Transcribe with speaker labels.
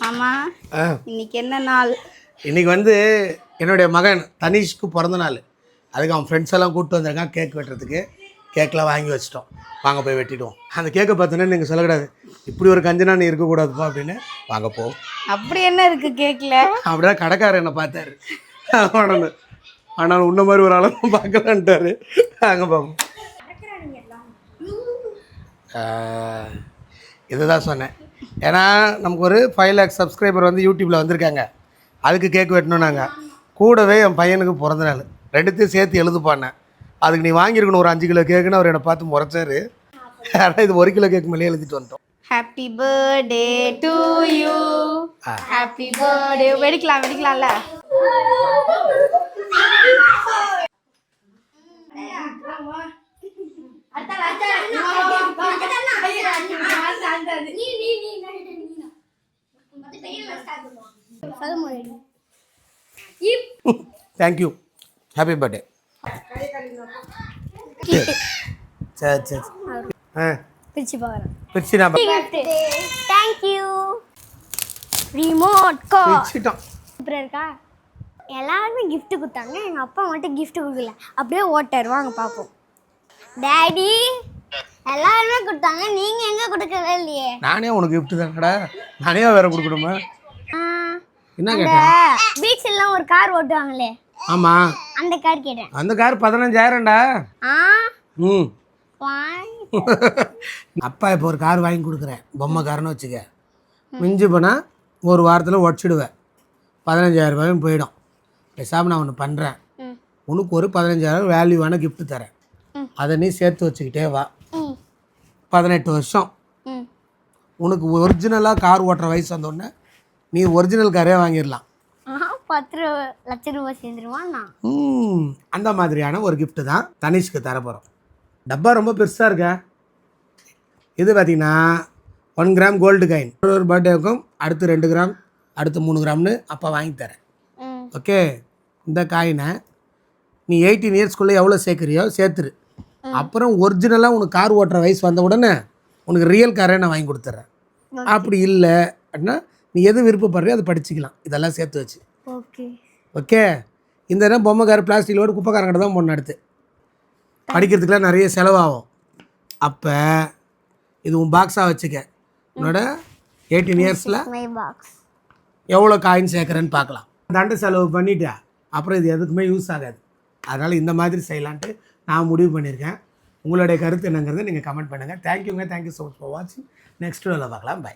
Speaker 1: ஆமா இன்னைக்கு என்ன நாள்?
Speaker 2: இன்னைக்கு வந்து என்னுடைய மகன் தனிஷ்க்கு பிறந்த நாள். அதுக்கு அவன் ஃப்ரெண்ட்ஸ் எல்லாம் கூப்பிட்டு வந்திருக்கான் கேக் வெட்டுறதுக்கு. கேக்கெலாம் வாங்கி வச்சிட்டோம். வாங்க போய் வெட்டிடுவோம். அந்த கேக்கை பார்த்தோன்னே நீங்கள் சொல்லக்கூடாது இப்படி ஒரு கஞ்சனா நீ இருக்கக்கூடாதுப்பா அப்படின்னு. வாங்க போ.
Speaker 1: அப்படி என்ன இருக்கு கேக்கில்?
Speaker 2: அப்படிதான் கடைக்காரர் என்னை பார்த்தாரு. ஆனால் உன்ன மாதிரி ஒரு அளவு பார்க்கலான்ட்டாரு. வாங்க பார்ப்போம். இதுதான் சொன்னேன். ஏன்னா நமக்கு ஒரு 5 lakhs சப்ஸ்கிரைபர் வந்து யூடியூப்பில் வந்திருக்காங்க. அதுக்கு கேக் வெட்டணும். நாங்கள் கூடவே என் பையனுக்கு பிறந்த நாள் ரெண்டுத்தையும் சேர்த்து எழுதுப்பானேன். அதுக்கு நீ வாங்கியிருக்கணும் ஒரு 5 கிலோ கேக்குன்னு அவர் என்னை பார்த்து முறைச்சாரு. ஆனால் இது 1 கிலோ கேக் மேலே எழுதிட்டு வந்துட்டோம்.
Speaker 1: Happy birthday to you. Happy birthday. வெடிக்கலாம்ல?
Speaker 2: தேங்க்யூ. Happy birthday. சரி சரி
Speaker 1: பிரிச்சு பாக்குறேன்.
Speaker 2: பிரிச்சு நான்
Speaker 3: தேங்க்யூ. ரிமோட் கோ
Speaker 2: பிரிச்சிட்டோம்.
Speaker 3: அப்புறம் இருக்கா எல்லாருமே gift கொடுத்தாங்க. எங்கள் அப்பா மட்டும் gift கொடுக்கல. அப்படியே ஓட்டார். வாங்க பார்ப்போம். டேடி எல்லாருமே கொடுத்தாங்க, நீங்கள் எங்கே கொடுக்கவே இல்லையே.
Speaker 2: நானே உனக்கு கிஃப்ட் தானடா. நானே வேற கொடுக்கணுமா? என்ன
Speaker 3: அந்த
Speaker 2: கேட்டேன்?
Speaker 3: பீச்லாம் ஒரு கார் ஓட்டுவாங்களே.
Speaker 2: ஆமாம்
Speaker 3: அந்த கார் கேட்டேன்.
Speaker 2: அந்த கார் 15,000டா. ம் அப்பா இப்போ ஒரு கார் வாங்கி கொடுக்குறேன். பொம்மை காரன்னு வச்சுக்க. மிஞ்சி போனால் ஒரு வாரத்தில் உடச்சிடுவேன். 15,000 ரூபாயும் போயிடும். பேசாமல் நான் ஒன்று பண்ணுறேன். உனக்கு ஒரு 15,000 வேல்யூவான கிஃப்ட் தரேன். அதை நீ சேர்த்து வச்சுக்கிட்டே வா. 18 வருஷம் உனக்கு ஒரிஜினலாக கார் ஓட்டுற வயசு வந்தோடனே நீ ஒரிஜினல் காரே வாங்கிடலாம்.
Speaker 3: 10 லட்சம் ரூபாய் சேர்ந்துருவான்.
Speaker 2: அந்த மாதிரியான ஒரு கிஃப்ட்டு தான் தனிஷ்க்கு தரப்போகிறோம். டப்பா ரொம்ப பெருசாக இருக்கா. இது பார்த்திங்கன்னா 1 கிராம் கோல்டு காயின். ஒரு பர்த்டேக்கும் அடுத்து 2 கிராம் அடுத்து 3 கிராம்னு அப்பா வாங்கி தரேன். ஓகே. இந்த காயினை நீ 18 இயர்ஸ்க்குள்ளே எவ்வளோ சேர்க்குறியோ சேர்த்துரு. அப்புறம் ஒரிஜினலாக உனக்கு கார் ஓட்டுற வயசு வந்த உடனே உனக்கு ரியல் காரே நான் வாங்கி கொடுத்துட்றேன். அப்படி இல்லை அப்படின்னா நீ எது விருப்பப்படுறியோ அதை படிச்சுக்கலாம். இதெல்லாம் சேர்த்து வச்சு.
Speaker 3: Okay
Speaker 2: okay. இந்த நேரம் பொம்மை கார் பிளாஸ்டிக்கோடு குப்பைக்காரங்கிட்ட தான் போடணும். அடுத்து படிக்கிறதுக்கெலாம் நிறைய செலவாகும். அப்போ இது உன் பாக்ஸாக வச்சுக்க. உன்னோட 18 இயர்ஸில் எவ்வளோ காயின் சேர்க்குறேன்னு பார்க்கலாம். தண்டை செலவு பண்ணிட்டா அப்புறம் இது எதுக்குமே யூஸ் ஆகாது. அதனால் இந்த மாதிரி செய்யலான்ட்டு நான் முடிவு பண்ணியிருக்கேன். உங்களுடைய கருத்து என்னங்கிறத நீங்கள் கமெண்ட் பண்ணுங்கள். தேங்க்யூங்க. தேங்க்யூ ஸோ மச் ஃபார் வாட்சிங். நெக்ஸ்ட் வீடியோவில் பார்க்கலாம். பை.